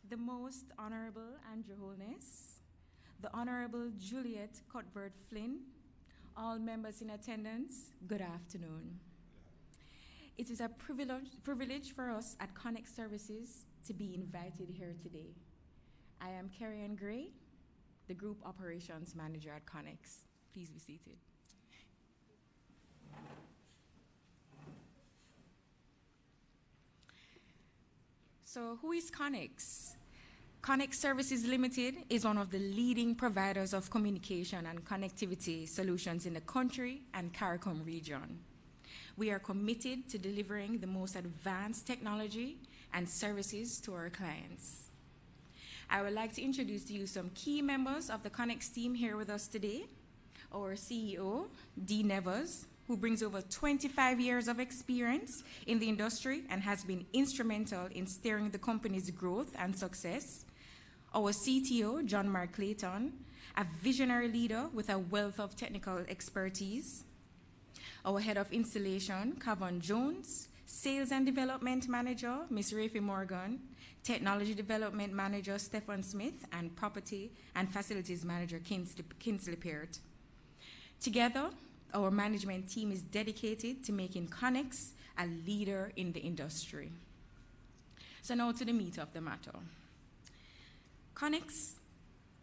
The Most Honorable and Your Holiness, the Honorable Juliet Cuthbert Flynn, all members in attendance, good afternoon. It is a privilege for us at Connex Services to be invited here today. I am Carrie-Ann Gray, the Group Operations Manager at Connex. Please be seated. So who is Connex? Connex Services Limited is one of the leading providers of communication and connectivity solutions in the country and CARICOM region. We are committed to delivering the most advanced technology and services to our clients. I would like to introduce to you some key members of the Connex team here with us today. Our CEO, Nevis, who brings over 25 years of experience in the industry and has been instrumental in steering the company's growth and success. Our CTO, John Mark Clayton, a visionary leader with a wealth of technical expertise. Our head of installation, Kavon Jones, sales and development manager, Ms. Rafi Morgan, technology development manager, Stefan Smith, and property and facilities manager, Kinsley Peart. Together, our management team is dedicated to making Connex a leader in the industry. So now to the meat of the matter. Connex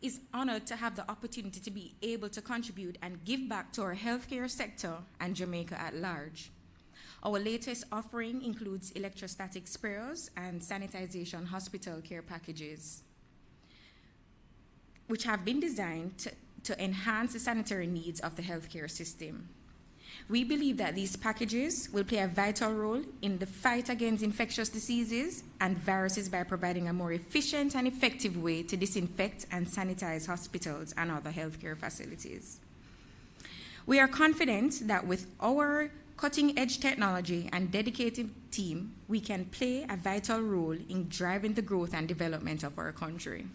is honored to have the opportunity to be able to contribute and give back to our healthcare sector and Jamaica at large. Our latest offering includes electrostatic sprayers and sanitization hospital care packages, which have been designed to enhance the sanitary needs of the healthcare system. We believe that these packages will play a vital role in the fight against infectious diseases and viruses by providing a more efficient and effective way to disinfect and sanitize hospitals and other healthcare facilities. We are confident that with our cutting-edge technology and dedicated team, we can play a vital role in driving the growth and development of our country.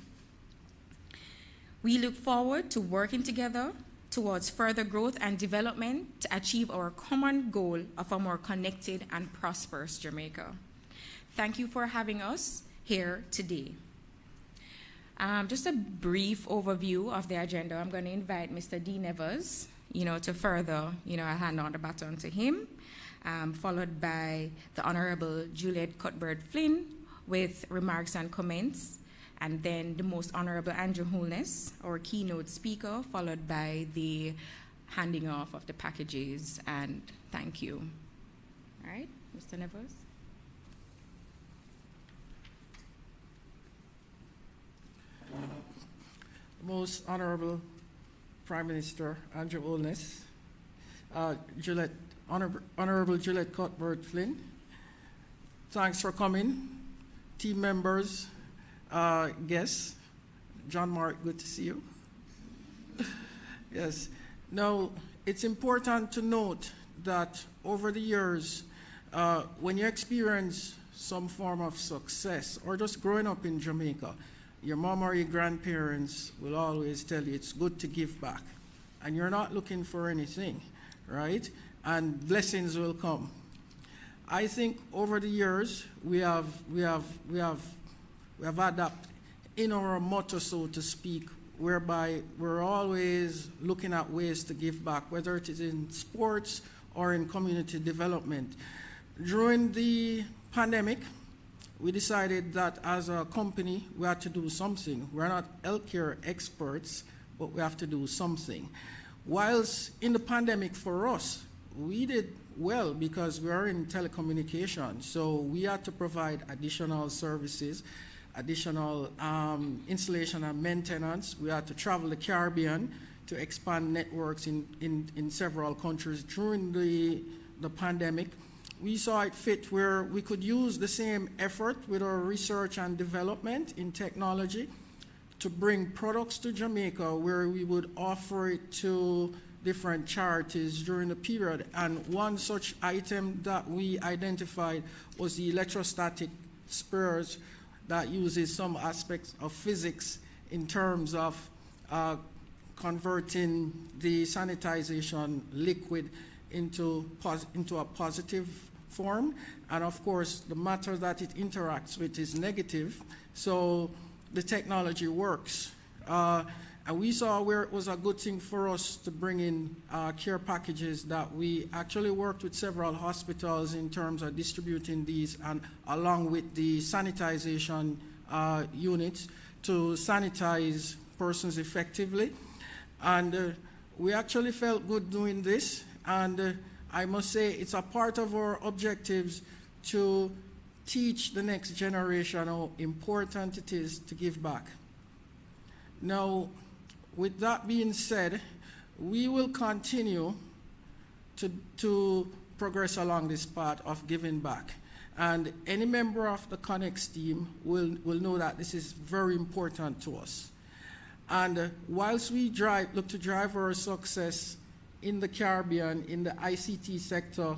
We look forward to working together towards further growth and development to achieve our common goal of a more connected and prosperous Jamaica. Thank you for having us here today. Just a brief overview of the agenda. I'm going to invite Mr. Nevis, to further, I hand on the baton to him, followed by the Honorable Juliet Cuthbert Flynn with remarks and comments, and then the Most Honorable Andrew Holness, our keynote speaker, followed by the handing off of the packages, and thank you. All right, Mr. Nevis. Most Honorable Prime Minister Andrew Holness, Honorable Juliet Cuthbert Flynn, thanks for coming. Team members, guests, John Mark, good to see you. Yes. Now, it's important to note that over the years, when you experience some form of success or just growing up in Jamaica, your mom or your grandparents will always tell you it's good to give back. And you're not looking for anything, right? And blessings will come. I think over the years, we have adapted in our motto, so to speak, whereby we're always looking at ways to give back, whether it is in sports or in community development. During the pandemic, we decided that as a company, we had to do something. We're not healthcare experts, but we have to do something. Whilst in the pandemic for us, we did well because we are in telecommunications, so we had to provide additional services, additional installation and maintenance. We had to travel the Caribbean to expand networks in several countries during the pandemic. We saw it fit where we could use the same effort with our research and development in technology to bring products to Jamaica where we would offer it to different charities during the period. And one such item that we identified was the electrostatic sprayers that uses some aspects of physics in terms of converting the sanitization liquid into a positive form, and of course the matter that it interacts with is negative, so the technology works. And we saw where it was a good thing for us to bring in care packages, that we actually worked with several hospitals in terms of distributing these, and along with the sanitization units to sanitize persons effectively. And we actually felt good doing this, and I must say it's a part of our objectives to teach the next generation how important it is to give back. Now, with that being said, we will continue to progress along this path of giving back. And any member of the Konnexx team will know that this is very important to us. And whilst we look to drive our success in the Caribbean, in the ICT sector,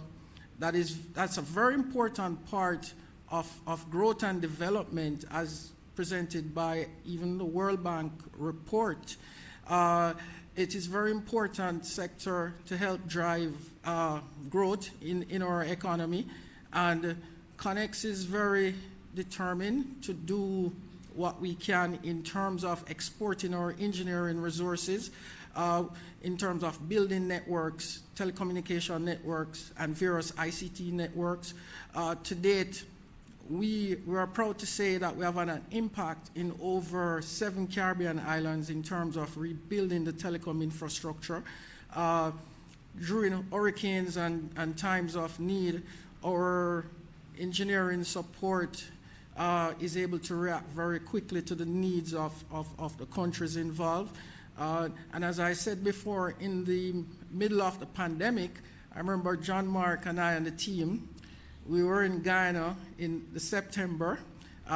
that's a very important part of growth and development, as presented by even the World Bank report. It is a very important sector to help drive growth in our economy, and Konnexx is very determined to do what we can in terms of exporting our engineering resources, in terms of building networks, telecommunication networks, and various ICT networks. To date, we are proud to say that we have had an impact in over 7 Caribbean islands in terms of rebuilding the telecom infrastructure. During hurricanes and times of need, our engineering support is able to react very quickly to the needs of the countries involved. And as I said before, in the middle of the pandemic, I remember John Mark and I and the team, we were in Ghana in September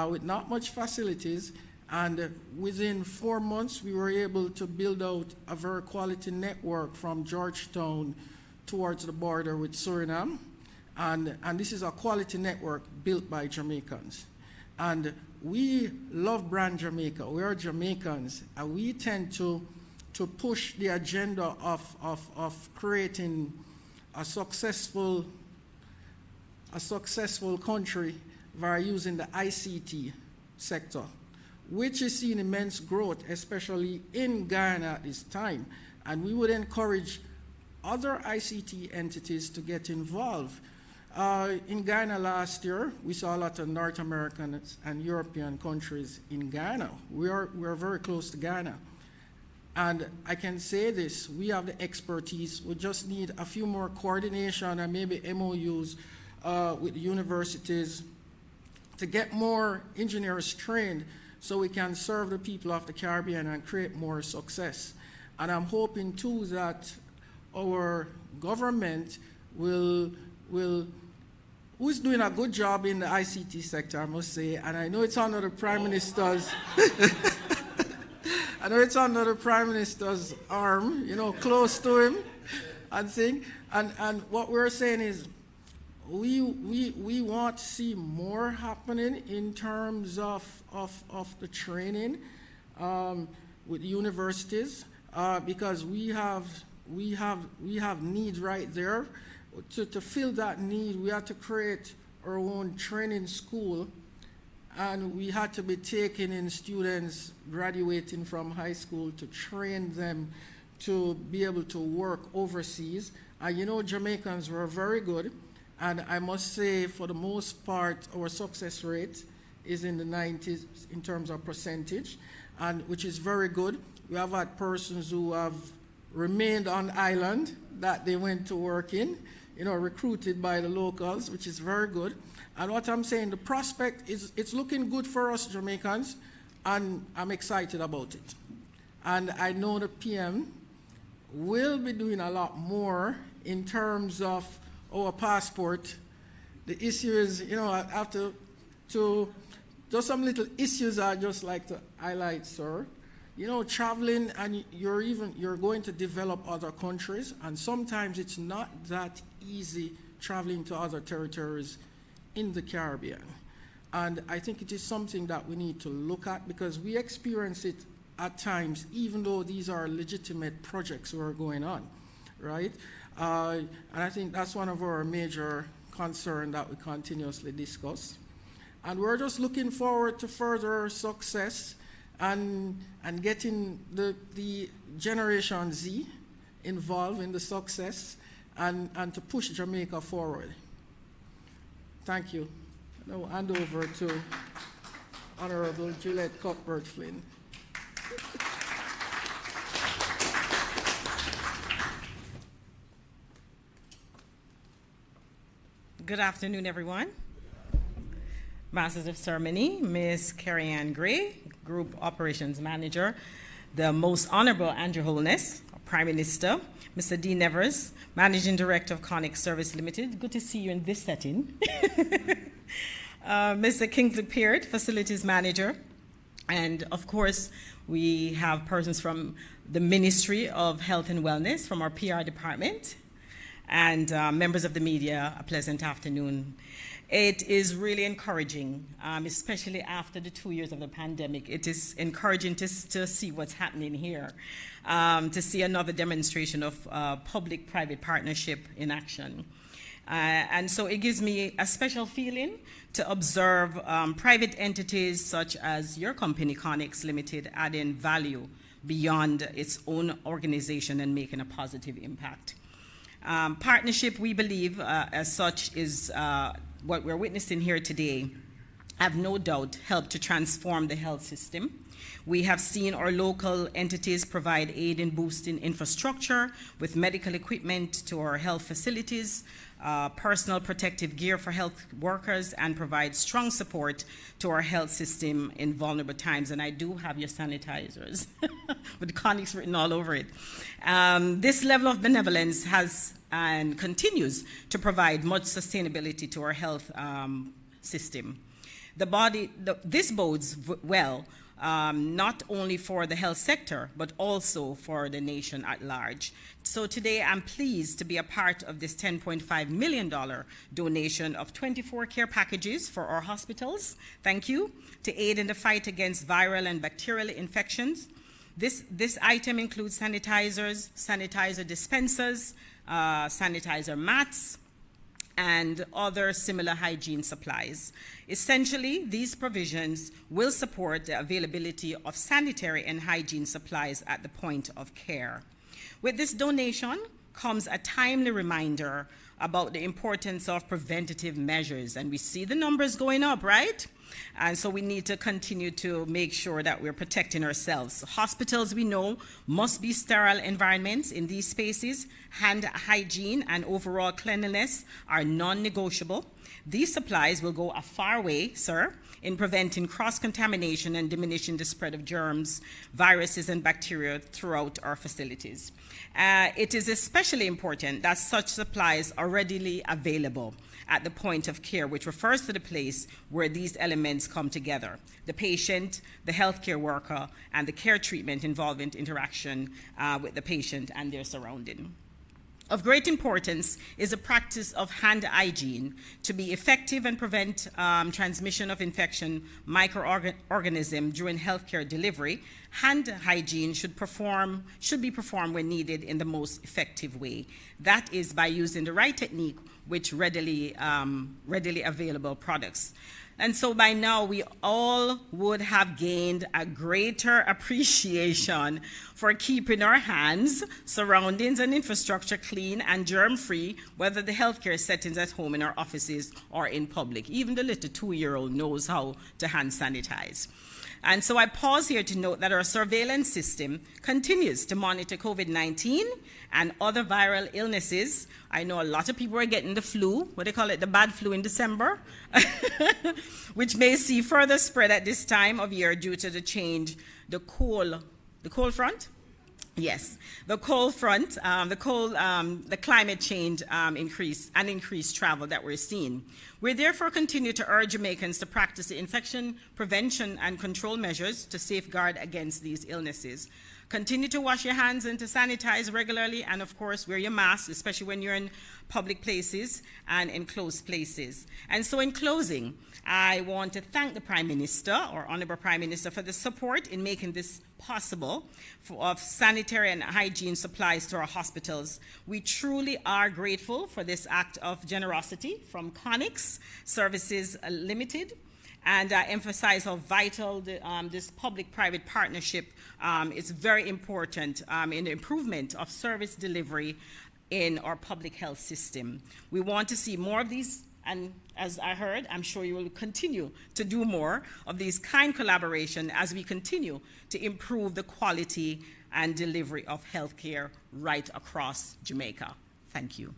with not much facilities, and within 4 months we were able to build out a very quality network from Georgetown towards the border with Suriname, and this is a quality network built by Jamaicans. And we love brand Jamaica. We are Jamaicans, and we tend to push the agenda of creating a successful country via using the ICT sector, which is seeing immense growth, especially in Ghana at this time. And we would encourage other ICT entities to get involved. In Ghana last year, we saw a lot of North American and European countries in Ghana. We are very close to Ghana. And I can say this, we have the expertise. We just need a few more coordination and maybe MOUs with universities to get more engineers trained so we can serve the people of the Caribbean and create more success. And I'm hoping too that our government who's doing a good job in the ICT sector, I must say, and I know it's under the Prime Minister's I know it's under the Prime Minister's arm, close to him and thing. And what we're saying is we want to see more happening in terms of the training with universities, because we have needs right there. To fill that need, we had to create our own training school, and we had to be taking in students graduating from high school to train them to be able to work overseas. And Jamaicans were very good, and I must say, for the most part, our success rate is in the 90s in terms of percentage, and which is very good. We have had persons who have remained on island that they went to work in, recruited by the locals, which is very good. And what I'm saying, the prospect it's looking good for us Jamaicans, and I'm excited about it. And I know the PM will be doing a lot more in terms of our passport. The issue is, I have to just some little issues I'd just like to highlight, sir. Traveling, and you're going to develop other countries, and sometimes it's not that easy traveling to other territories in the Caribbean. And I think it is something that we need to look at, because we experience it at times, even though these are legitimate projects that are going on, right? And I think that's one of our major concern that we continuously discuss. And we're just looking forward to further success and getting the Generation Z involved in the success and to push Jamaica forward. Thank you. Now hand over to Honorable Juliet Cuthbert Flynn. Good afternoon, everyone. Masters of Ceremony, Ms. Carrie Ann Gray, Group Operations Manager, the Most Honorable Andrew Holness, Prime Minister, Mr. D. Nevis, Managing Director of Konnexx Service Limited. Good to see you in this setting. Mr. Kingsley Peart, Facilities Manager. And of course, we have persons from the Ministry of Health and Wellness, from our PR department, and members of the media. A pleasant afternoon. It is really encouraging, especially after the 2 years of the pandemic. It is encouraging to see what's happening here, to see another demonstration of public-private partnership in action. And so it gives me a special feeling to observe private entities such as your company, Konnexx Limited, adding value beyond its own organization and making a positive impact. Partnership, we believe, as such, is what we're witnessing here today, have no doubt helped to transform the health system. We have seen our local entities provide aid in boosting infrastructure with medical equipment to our health facilities, personal protective gear for health workers, and provide strong support to our health system in vulnerable times. And I do have your sanitizers with Konnexx written all over it. This level of benevolence has and continues to provide much sustainability to our health system. This bodes well not only for the health sector, but also for the nation at large. So today I'm pleased to be a part of this $10.5 million donation of 24 care packages for our hospitals. Thank you. To aid in the fight against viral and bacterial infections. This item includes sanitizers, sanitizer dispensers, sanitizer mats, and other similar hygiene supplies. Essentially, these provisions will support the availability of sanitary and hygiene supplies at the point of care. With this donation comes a timely reminder about the importance of preventative measures, and we see the numbers going up, right? And so we need to continue to make sure that we're protecting ourselves. Hospitals, we know, must be sterile environments in these spaces. Hand hygiene and overall cleanliness are non-negotiable. These supplies will go a far way, sir, in preventing cross-contamination and diminishing the spread of germs, viruses, and bacteria throughout our facilities. It is especially important that such supplies are readily available at the point of care, which refers to the place where these elements come together: the patient, the healthcare worker, and the care treatment involving interaction with the patient and their surrounding. Of great importance is the practice of hand hygiene to be effective and prevent transmission of infection microorganisms during healthcare delivery. Hand hygiene should be performed when needed in the most effective way. That is by using the right technique with readily available products. And so by now, we all would have gained a greater appreciation for keeping our hands, surroundings, and infrastructure clean and germ-free, whether the healthcare settings at home, in our offices, or in public. Even the little 2-year-old knows how to hand sanitize. And so I pause here to note that our surveillance system continues to monitor COVID-19 and other viral illnesses. I know a lot of people are getting the flu, what they call it, the bad flu in December, which may see further spread at this time of year due to the change, the cold front? Yes, the cold front, the climate change increased travel that we're seeing. We therefore continue to urge Jamaicans to practice the infection prevention and control measures to safeguard against these illnesses. Continue to wash your hands and to sanitize regularly, and of course wear your mask, especially when you're in public places and in closed places. And so in closing, I want to thank the Prime Minister, or Honourable Prime Minister, for the support in making this possible of sanitary and hygiene supplies to our hospitals. We truly are grateful for this act of generosity from Konnexx Services Limited, and emphasize how vital this public-private partnership is very important in the improvement of service delivery in our public health system. We want to see more of these, and as I heard, I'm sure you will continue to do more of these kind collaboration as we continue to improve the quality and delivery of healthcare right across Jamaica. Thank you.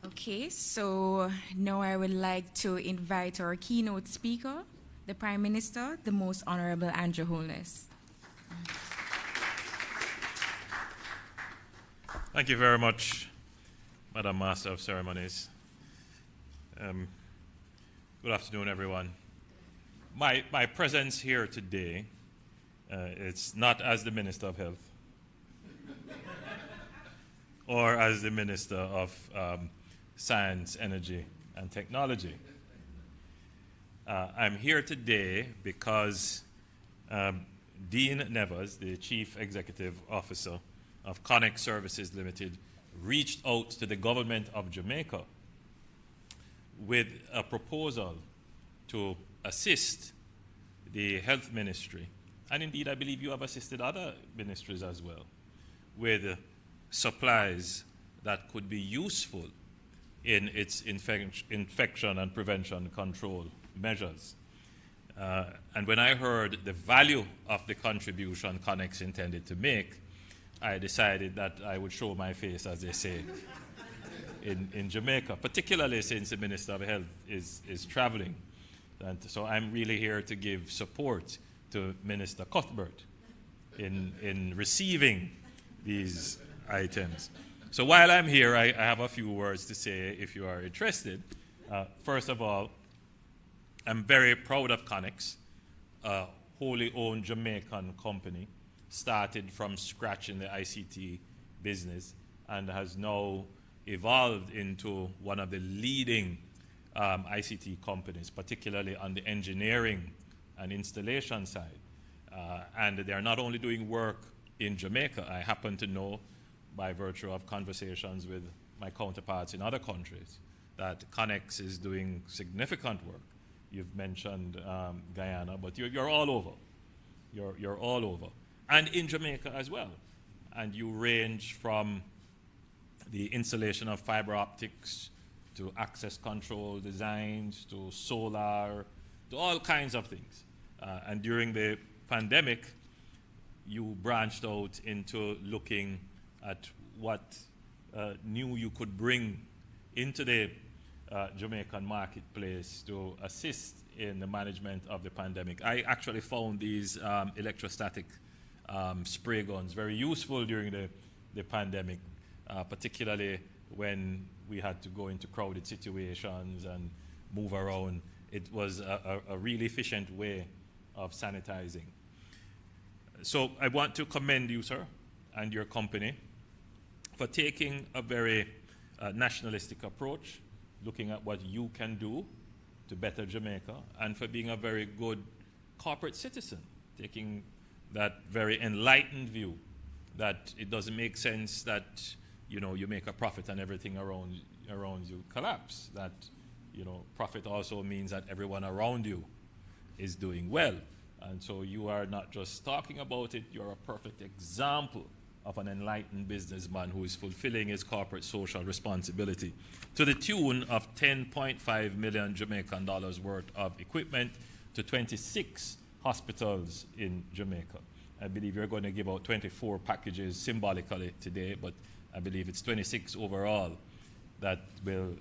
Okay, so now I would like to invite our keynote speaker, the Prime Minister, the Most Honorable Andrew Holness. Thank you very much, Madam Master of Ceremonies. Good afternoon, everyone. My presence here today, it's not as the Minister of Health or as the Minister of Science, Energy, and Technology. I'm here today because Dean Nevis, the Chief Executive Officer of Konnexx Services Limited, reached out to the government of Jamaica with a proposal to assist the health ministry, and indeed I believe you have assisted other ministries as well, with supplies that could be useful in its infection and prevention control measures. And when I heard the value of the contribution Konnexx intended to make, I decided that I would show my face, as they say, in Jamaica, particularly since the Minister of Health is traveling. And so I'm really here to give support to Minister Cuthbert in receiving these items. So while I'm here, I have a few words to say if you are interested. First of all, I'm very proud of Konnexx, a wholly owned Jamaican company, started from scratch in the ICT business and has now evolved into one of the leading ICT companies, particularly on the engineering and installation side. And they're not only doing work in Jamaica. I happen to know, by virtue of conversations with my counterparts in other countries, that Konnexx is doing significant work. You've mentioned Guyana, but you're all over. You're all over. And in Jamaica as well. And you range from the installation of fiber optics to access control designs to solar, to all kinds of things. And during the pandemic, you branched out into looking at what new you could bring into the Jamaican marketplace to assist in the management of the pandemic. I actually found these electrostatic spray guns very useful during the pandemic, particularly when we had to go into crowded situations and move around. It was a really efficient way of sanitizing. So I want to commend you, sir, and your company for taking a very nationalistic approach, looking at what you can do to better Jamaica, and for being a very good corporate citizen, taking that very enlightened view that it doesn't make sense that you make a profit and everything around you collapse. That profit also means that everyone around you is doing well. And so you are not just talking about it, you're a perfect example of an enlightened businessman who is fulfilling his corporate social responsibility to the tune of 10.5 million Jamaican dollars worth of equipment to 26 hospitals in Jamaica. I believe you're going to give out 24 packages symbolically today, but I believe it's 26 overall that will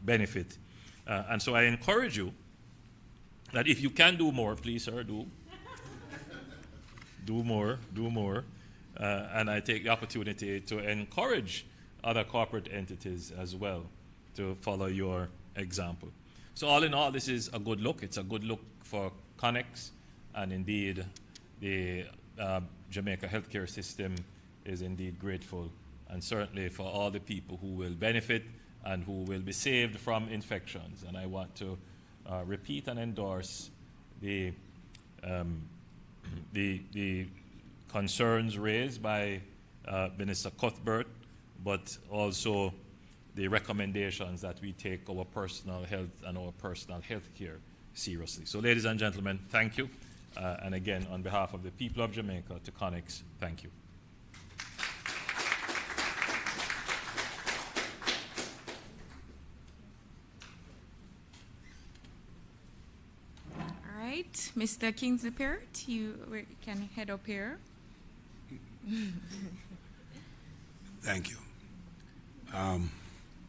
benefit. And so I encourage you that if you can do more, please, sir, do more. And I take the opportunity to encourage other corporate entities as well to follow your example. So all in all, this is a good look. It's a good look for Connex, and indeed the Jamaica healthcare system is indeed grateful, and certainly for all the people who will benefit and who will be saved from infections. And I want to repeat and endorse the concerns raised by Minister Cuthbert, but also the recommendations that we take our personal health and our personal health care seriously. So ladies and gentlemen, thank you. And again, on behalf of the people of Jamaica, to Connex, thank you. All right, Mr. Kingsley Peart, you can head up here. Thank you.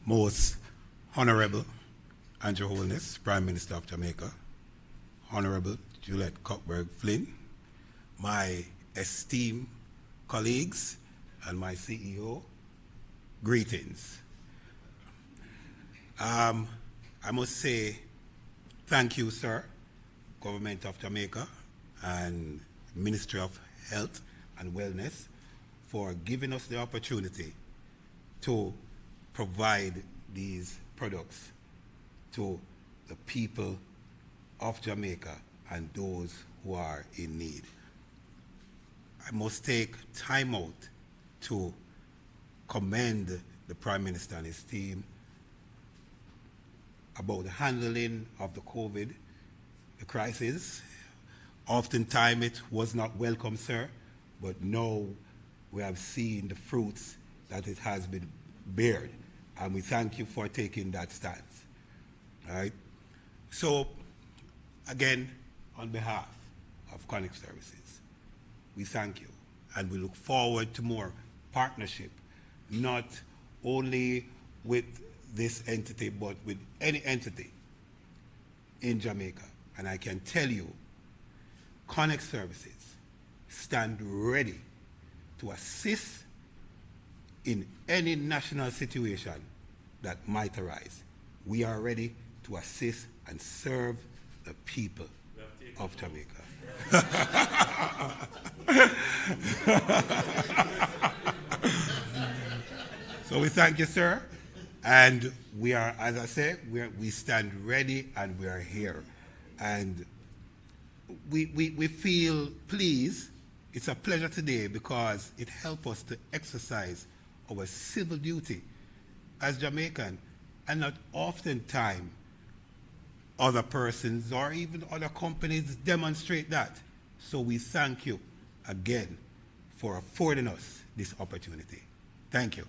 Most Honorable and Your Holiness, Prime Minister of Jamaica, Honorable Juliet Cuthbert Flynn, my esteemed colleagues, and my CEO, greetings. I must say thank you, sir, Government of Jamaica and Ministry of Health and Wellness for giving us the opportunity to provide these products to the people of Jamaica and those who are in need. I must take time out to commend the Prime Minister and his team about the handling of the COVID, the crisis. Oftentimes it was not welcome, sir, but now we have seen the fruits that it has been bared, and we thank you for taking that stance. All right? So, again, on behalf of Connex Services, we thank you, and we look forward to more partnership, not only with this entity, but with any entity in Jamaica. And I can tell you, Connex Services stand ready to assist in any national situation that might arise. We are ready to assist and serve the people of Jamaica. So we thank you, sir. And we are, as I said, we stand ready and we are here. And we feel pleased. It's a pleasure today because it helps us to exercise our civil duty as Jamaican, and not oftentimes other persons or even other companies demonstrate that. So we thank you again for affording us this opportunity. Thank you.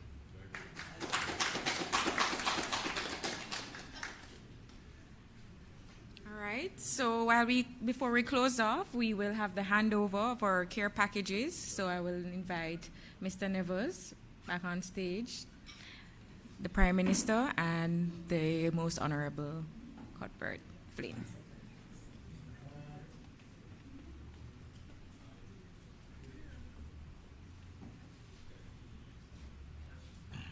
All right, so before we close off, we will have the handover of our care packages. So I will invite Mr. Nevis back on stage, the Prime Minister, and the Most Honorable Cuthbert Flynn.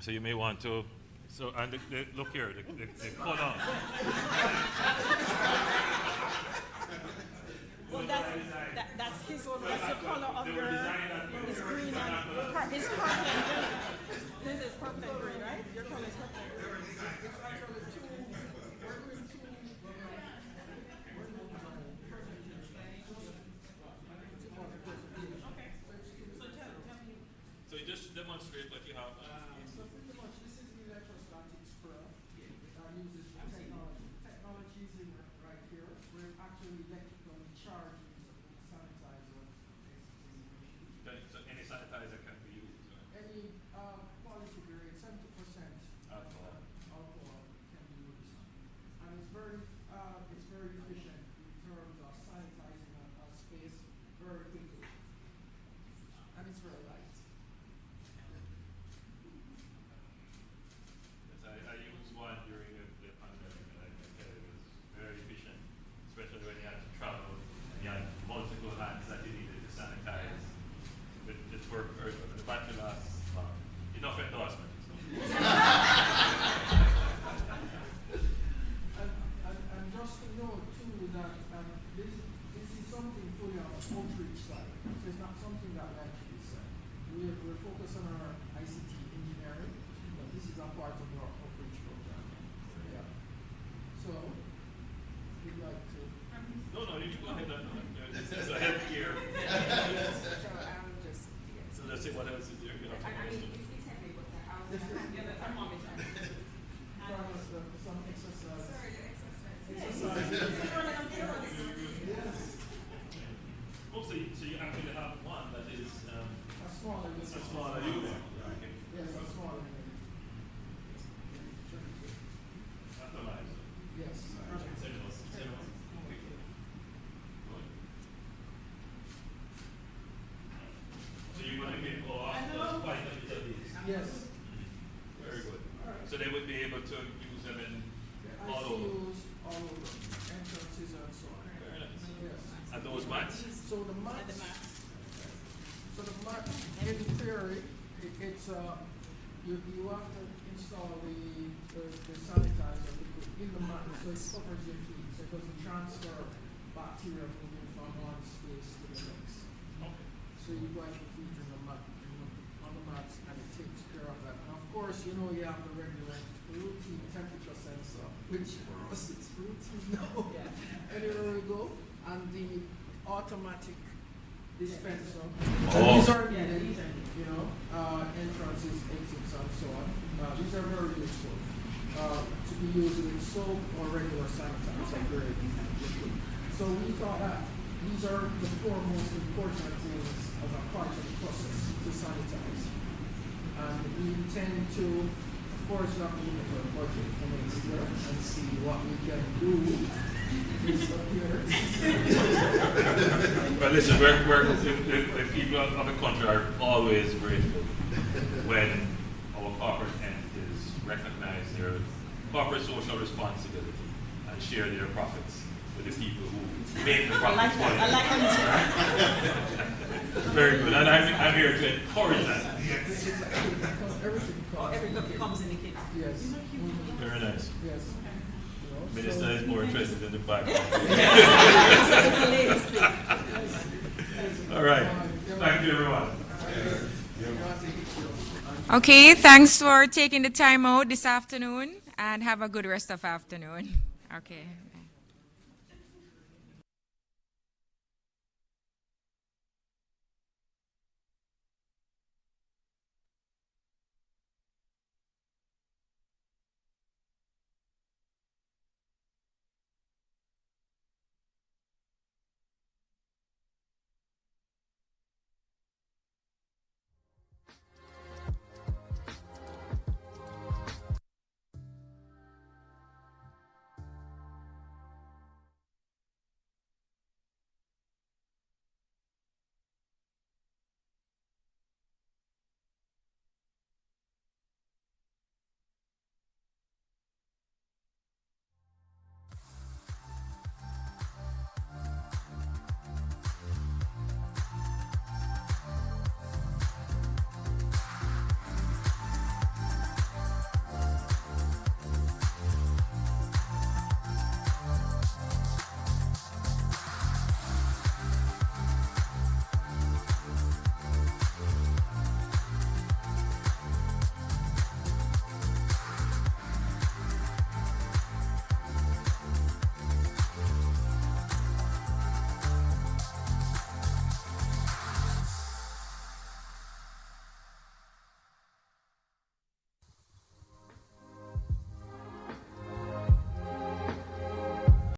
So you may want to, and look here, the color. Well, that's his one. That's the color of your. It's green and it's purple and green. This is purple and green, right? Your color is purple and green. So you just demonstrate what you have. So pretty much this is the electrostatic spray that uses technologies in right here where it actually electrically charges the sanitizer. So any sanitizer can be used. Any quality grade, 70% Alcohol. alcohol can be used. And it's very efficient in terms of sanitizing a space very quickly. And it's very light. Yes, I used one during the pandemic, and I can tell you it was very efficient, especially when you had to travel and you had Some exercise. Oh, so you actually have one that is A smaller unit. a smaller unit. Yes, a smaller unit. Atomizer. Yes. So you're going to give quite a bit of these. Yes. Very good. So they would be able to use them in all over. ICUs, all over, entrances and so on. Very nice. Yes. And those mats? So the mat in theory, it's you have to install the sanitizer liquid in the mat so it covers your feet so it doesn't transfer bacteria moving from one space to the next. Okay. So you wipe your feet in the mat, on the mats, and it takes care of that. And of course, you know you have the regular routine temperature sensor, which for us it's routine now. Anywhere we go, and the automatic dispenser. Oh. These are needed, you know, entrances, exits, and so on. These are very useful to be used with soap or regular sanitizer grade liquid. So we thought that these are the four most important things as a part of the process to sanitize. And we intend to, of course, not limit our budget for next year and see what we can do. But listen, the people of the country are always grateful when our corporate entities recognize their corporate social responsibility and share their profits with the people who make the profits. I like that. Very good, and I'm here to encourage that. Everything comes in the kit. Yes. Very nice. Yes. Minister is more interested in the Bible. All right. Thank you, everyone. Okay, thanks for taking the time out this afternoon, and have a good rest of afternoon. Okay.